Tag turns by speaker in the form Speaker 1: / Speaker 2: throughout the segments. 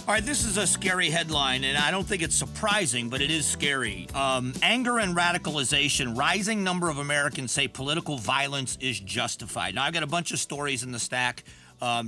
Speaker 1: All right, this is a scary headline, and I don't think it's surprising, but it is scary. Anger and radicalization. Rising number of Americans say political violence is justified. Now, I've got a bunch of stories in the stack.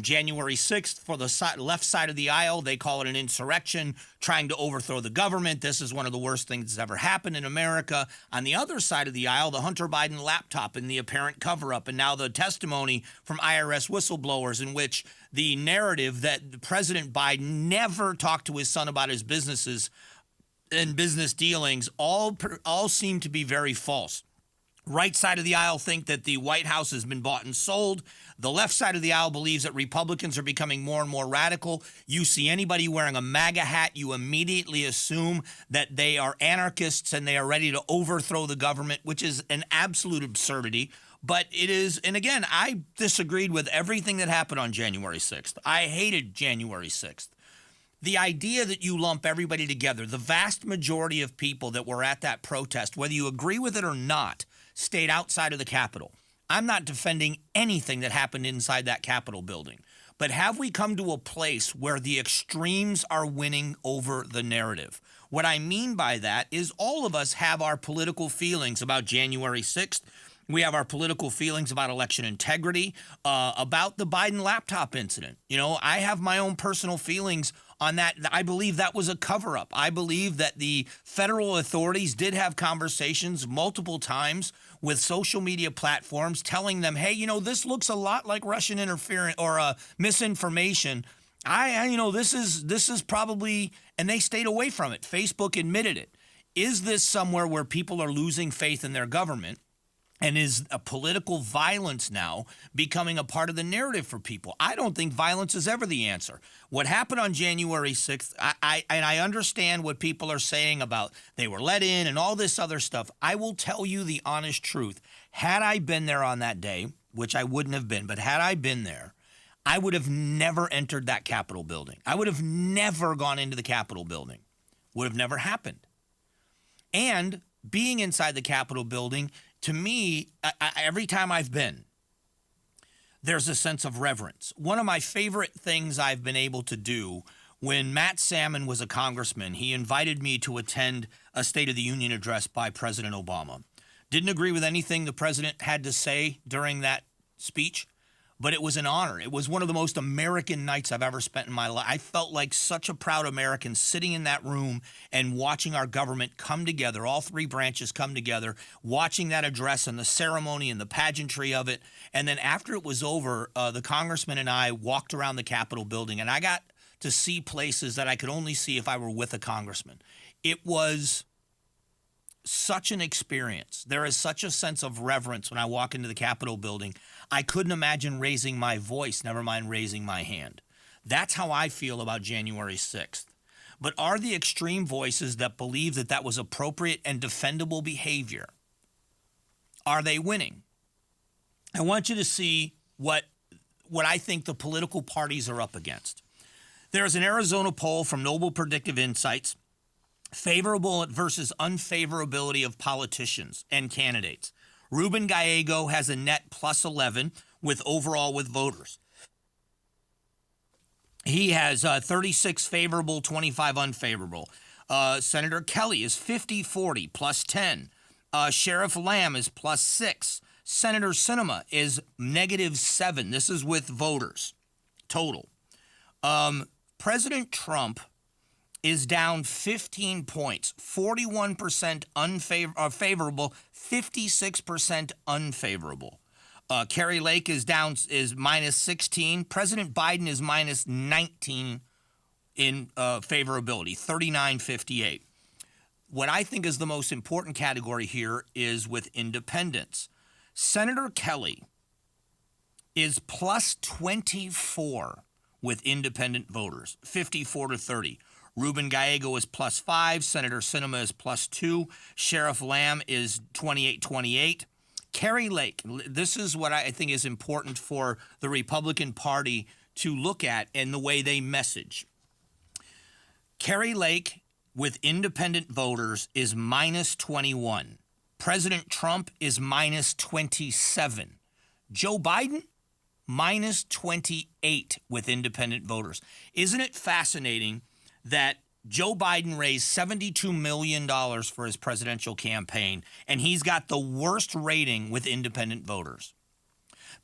Speaker 1: January 6th, for the left side of the aisle, they call it an insurrection, trying to overthrow the government. This is one of the worst things that's ever happened in America. On the other side of the aisle, the Hunter Biden laptop and the apparent cover-up, and now the testimony from IRS whistleblowers in which the narrative that President Biden never talked to his son about his businesses and business dealings all seem to be very false. Right side of the aisle think that the White House has been bought and sold. The left side of the aisle believes that Republicans are becoming more and more radical. You see anybody wearing a MAGA hat, you immediately assume that they are anarchists and they are ready to overthrow the government, which is an absolute absurdity. But it is, and again, I disagreed with everything that happened on January 6th. I hated January 6th. The idea that you lump everybody together, the vast majority of people that were at that protest, whether you agree with it or not, stayed outside of the Capitol. I'm not defending anything that happened inside that Capitol building. But have we come to a place where the extremes are winning over the narrative? What I mean by that is all of us have our political feelings about January 6th. We have our political feelings about election integrity, about the Biden laptop incident. You know, I have my own personal feelings on that. I believe that was a cover-up. I believe that the federal authorities did have conversations multiple times with social media platforms telling them, hey, you know, this looks a lot like Russian interference or misinformation. This is probably, and they stayed away from it. Facebook admitted it. Is this somewhere where people are losing faith in their government? And is a political violence now becoming a part of the narrative for people? I don't think violence is ever the answer. What happened on January 6th, I understand what people are saying about they were let in and all this other stuff. I will tell you the honest truth. Had I been there on that day, which I wouldn't have been, but had I been there, I would have never entered that Capitol building. I would have never gone into the Capitol building. Would have never happened. And being inside the Capitol building, to me, every time I've been, there's a sense of reverence. One of my favorite things I've been able to do, when Matt Salmon was a congressman, he invited me to attend a State of the Union address by President Obama. Didn't agree with anything the president had to say during that speech, but it was an honor. It was one of the most American nights I've ever spent in my life. I felt like such a proud American sitting in that room and watching our government come together, all three branches come together, watching that address and the ceremony and the pageantry of it. And then after it was over, the congressman and I walked around the Capitol building, and I got to see places that I could only see if I were with a congressman. It was such an experience. There is such a sense of reverence when I walk into the Capitol building. I couldn't imagine raising my voice, never mind raising my hand. That's how I feel about January 6th. But are the extreme voices that believe that that was appropriate and defendable behavior, are they winning? I want you to see what I think the political parties are up against. There is an Arizona poll from Noble Predictive Insights, favorable versus unfavorability of politicians and candidates. Ruben Gallego has a net plus 11 with overall with voters. He has 36 favorable, 25 unfavorable. Senator Kelly is 50-40 plus 10. Sheriff Lamb is plus 6. Senator Sinema is -7. This is with voters total. President Trump is down 15 points, 41% favorable, 56% unfavorable. Kari Lake is down, is -16. President Biden is -19 in favorability, 39-58. What I think is the most important category here is with independents. Senator Kelly is plus 24 with independent voters, 54-30. Ruben Gallego is plus 5. Senator Sinema is plus 2. Sheriff Lamb is 28-28. Kari Lake, this is what I think is important for the Republican Party to look at in the way they message. Kari Lake with independent voters is -21. President Trump is -27. Joe Biden, -28 with independent voters. Isn't it fascinating that Joe Biden raised $72 million for his presidential campaign, and he's got the worst rating with independent voters.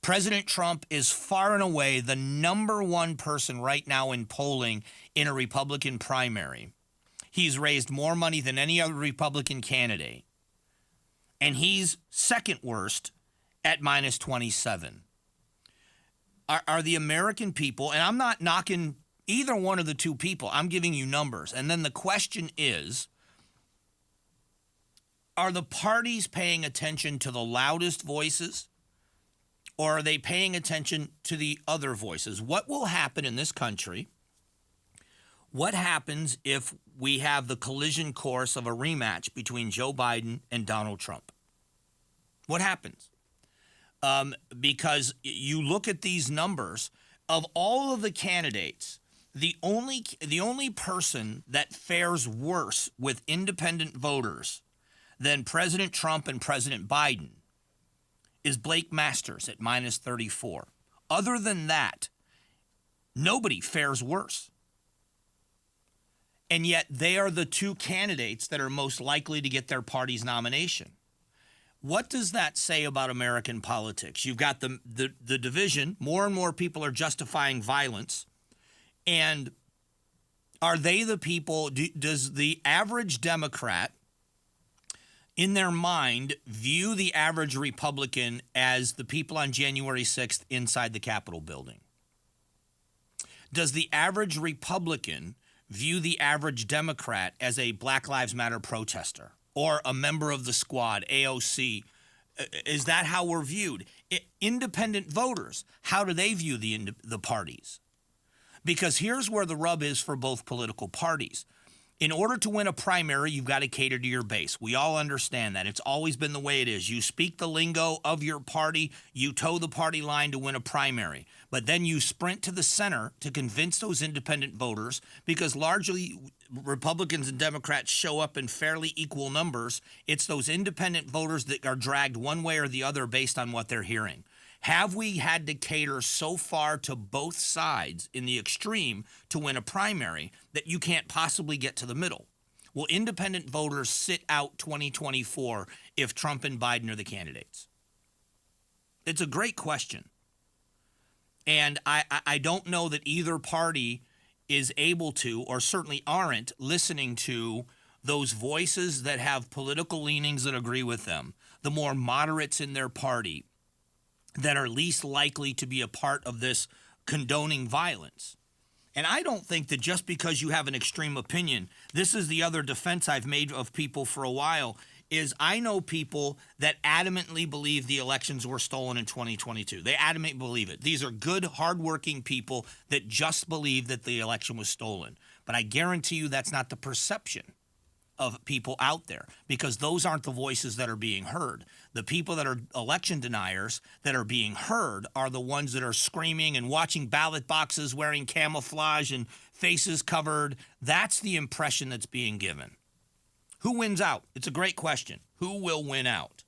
Speaker 1: President Trump is far and away the number one person right now in polling in a Republican primary. He's raised more money than any other Republican candidate. And he's second worst at minus 27. Are the American people, and I'm not knocking either one of the two people, I'm giving you numbers. And then the question is, are the parties paying attention to the loudest voices, or are they paying attention to the other voices? What will happen in this country? What happens if we have the collision course of a rematch between Joe Biden and Donald Trump? What happens? Because you look at these numbers, of all of the candidates, the only person that fares worse with independent voters than President Trump and President Biden is Blake Masters at minus 34. Other than that, nobody fares worse. And yet they are the two candidates that are most likely to get their party's nomination. What does that say about American politics? You've got the division. More and more people are justifying violence. And are they the people, does the average Democrat in their mind view the average Republican as the people on January 6th inside the Capitol building? Does the average Republican view the average Democrat as a Black Lives Matter protester or a member of the squad, AOC? Is that how we're viewed? Independent voters, how do they view the parties? Because here's where the rub is for both political parties. In order to win a primary, you've got to cater to your base. We all understand that. It's always been the way it is. You speak the lingo of your party, you toe the party line to win a primary. But then you sprint to the center to convince those independent voters, because largely Republicans and Democrats show up in fairly equal numbers. It's those independent voters that are dragged one way or the other based on what they're hearing. Have we had to cater so far to both sides in the extreme to win a primary that you can't possibly get to the middle? Will independent voters sit out 2024 if Trump and Biden are the candidates? It's a great question. And I don't know that either party is able to, or certainly aren't, listening to those voices that have political leanings that agree with them, the more moderates in their party that are least likely to be a part of this condoning violence. And I don't think that just because you have an extreme opinion, this is the other defense I've made of people for a while, is I know people that adamantly believe the elections were stolen in 2022. They adamantly believe it. These are good, hardworking people that just believe that the election was stolen. But I guarantee you that's not the perception of people out there, because those aren't the voices that are being heard. The people that are election deniers that are being heard are the ones that are screaming and watching ballot boxes wearing camouflage and faces covered. That's the impression that's being given. Who wins out? It's a great question. Who will win out?